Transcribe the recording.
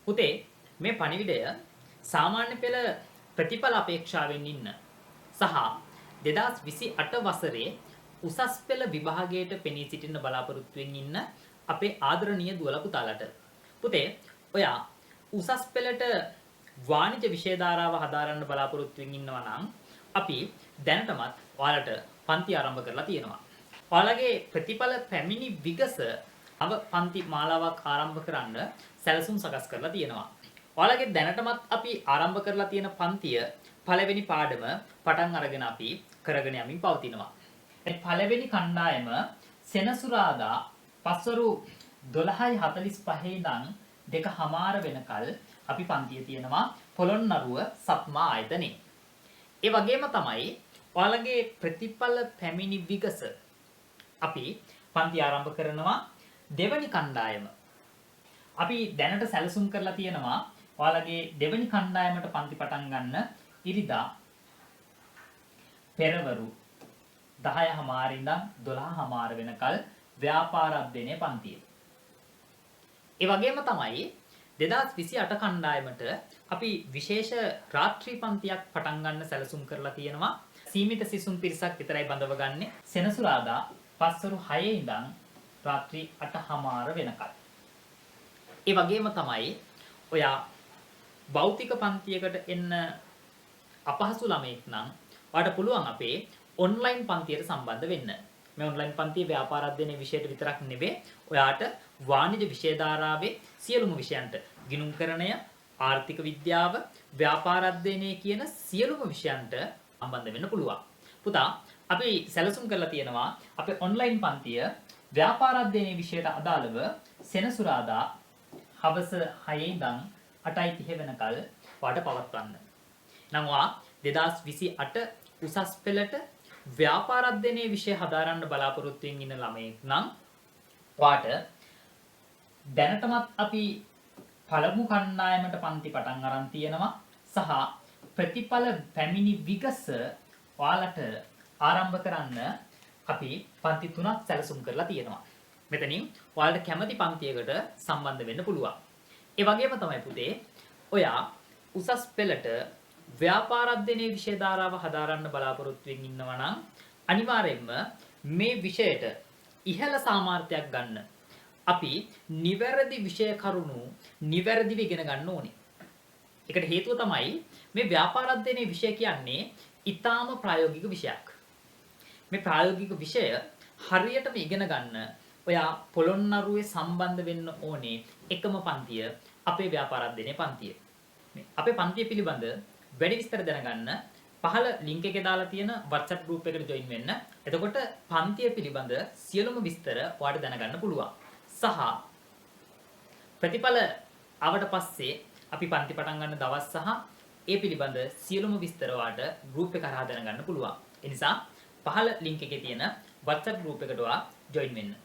පුතේ මේ පණිවිඩය සාමාන්‍ය පෙළ ප්‍රතිඵල අපේක්ෂාවෙන් ඉන්න සහ 2028 වසරේ උසස් පෙළ විභාගයට පෙනී සිටින්න බලාපොරොත්තුෙන් ඉන්න අපේ ආදරණීය දුවලා පුතාලට. පුතේ ඔයා උසස් පෙළට වාණිජ විෂය ධාරාව හදාරන්න බලාපොරොත්තුෙන් ඉන්නවා නම් අපි දැනටමත් ඔයාලට පන්ති ආරම්භ කරලා තියෙනවා. ඔයාලගේ ප්‍රතිඵල පැමිණි විගස පන්ති මාලාවක් ආරම්භ කරන්න සැලසුම් සකස් කරලා තියෙනවා. ඔයාලගේ දැනටමත් අපි ආරම්භ කරලා තියෙන පන්තිය පළවෙනි පාඩම පටන් අරගෙන අපි කරගෙන යමින් පවතිනවා. ඒ පළවෙනි කණ්ඩායම සෙනසුරාදා පස්වරු 12:45 ඉඳන් 2:00 වෙනකල් අපි පන්තිය තියෙනවා පොළොන්නරුව සත්මා ආයතනයේ. ඒ වගේම තමයි ඔයාලගේ ප්‍රතිඵල පැමිණි විගස අපි පන්ති ආරම්භ කරනවා දෙවනි කණ්ඩායම. අපි දැනට සැලසුම් කරලා තියෙනවා ඔයාලගේ දෙවනි කණ්ඩායමට පන්ති පටන් ගන්න ඉරිදා පෙරවරු 10:00 ඉඳන් 12:00 වෙනකල් ව්‍යාපාර අධ්‍යයනයේ පන්තිය. ඒ වගේම තමයි 2028 කණ්ඩායමට අපි විශේෂ රාත්‍රී පන්තියක් පටන් ගන්න සැලසුම් කරලා තියෙනවා. සීමිත සිසුන් පිරිසක් විතරයි බඳව ගන්නෙ. සෙනසුරාදා පස්වරු 6 ඉඳන් රාත්‍රී 8:00 වෙනකල්. ඒ වගේම තමයි ඔයා භෞතික පන්තියකට එන්න අපහසු ළමෙක් නම් ඔයාලට පුළුවන් අපේ ඔන්ලයින් පන්තියට සම්බන්ධ වෙන්න. මේ ඔන්ලයින් පන්තිය ව්‍යාපාර අධ්‍යයනයේ විෂයට විතරක් නෙවෙයි ඔයාට වාණිජ විෂය ධාරාවේ සියලුම විෂයන්ට ගිණුම්කරණය, ආර්ථික විද්‍යාව, ව්‍යාපාර අධ්‍යයනයේ කියන සියලුම විෂයන්ට සම්බන්ධ වෙන්න පුළුවන්. පුතා අපි සැලසුම් කරලා තියෙනවා අපේ ඔන්ලයින් පන්තිය ව්‍යාපාර අධ්‍යයනයේ විෂයට අදාළව සෙනසුරාදා හවස 6 ඉඳන් 8:30 වෙනකල් පාඩ පවත්වන්න. නම් ඔයා 2028 උසස් පෙළට ව්‍යාපාර අධ්‍යයනයේ විෂය හදාරන්න බලාපොරොත්තු වෙමින් ඉන්න ළමයෙක් නම් ඔයාට දැනටමත් අපි පළමු කණ්ඩායමට පන්ති පටන් අරන් තියෙනවා සහ ප්‍රතිඵල පැමිණි විගස ඔයාලට ආරම්භ කරන්න අපි පන්ති 3ක් සැලසුම් කරලා තියෙනවා. මෙතනින් ඔයාලට කැමති පන්තියකට සම්බන්ධ වෙන්න පුළුවන්. ඒ වගේම තමයි පුතේ ඔයා උසස් පෙළට ව්‍යාපාර අධ්‍යයනයේ විෂය ධාරාව හදාරන්න බලාපොරොත්තු වෙමින් ඉන්නවා නම් අනිවාර්යයෙන්ම මේ විෂයට ඉහළ සාමාර්ථයක් ගන්න අපි නිවැරදි විෂය කරුණු නිවැරදිව ඉගෙන ගන්න ඕනේ. ඒකට හේතුව තමයි මේ ව්‍යාපාර අධ්‍යයනයේ විෂය කියන්නේ ඊටාම ප්‍රායෝගික විෂයක්. මේ ප්‍රායෝගික විෂය හරියටම ඉගෙන ගන්න ඔයා පොළොන්නරුවේ සම්බන්ධ වෙන්න ඕනේ එකම පන්තිය අපේ ව්‍යාපාර අධ්‍යයනයේ පන්තිය. අපේ පන්තිය පිළිබඳ වැඩි විස්තර දැනගන්න පහළ ලින්ක් එකේ දාලා තියෙන WhatsApp group එකට join වෙන්න. එතකොට පන්තිය පිළිබඳ සියලුම විස්තර ඔයාලට දැනගන්න පුළුවන්. සහ ප්‍රතිඵල ආවට පස්සේ අපි පන්ති පටන් ගන්න දවස් සහ ඒ පිළිබඳ සියලුම විස්තර ඔයාලට group එක හරහා දැනගන්න පුළුවන්. ඒ නිසා පහළ ලින්ක් එකේ තියෙන WhatsApp group එකට ඔයා join වෙන්න.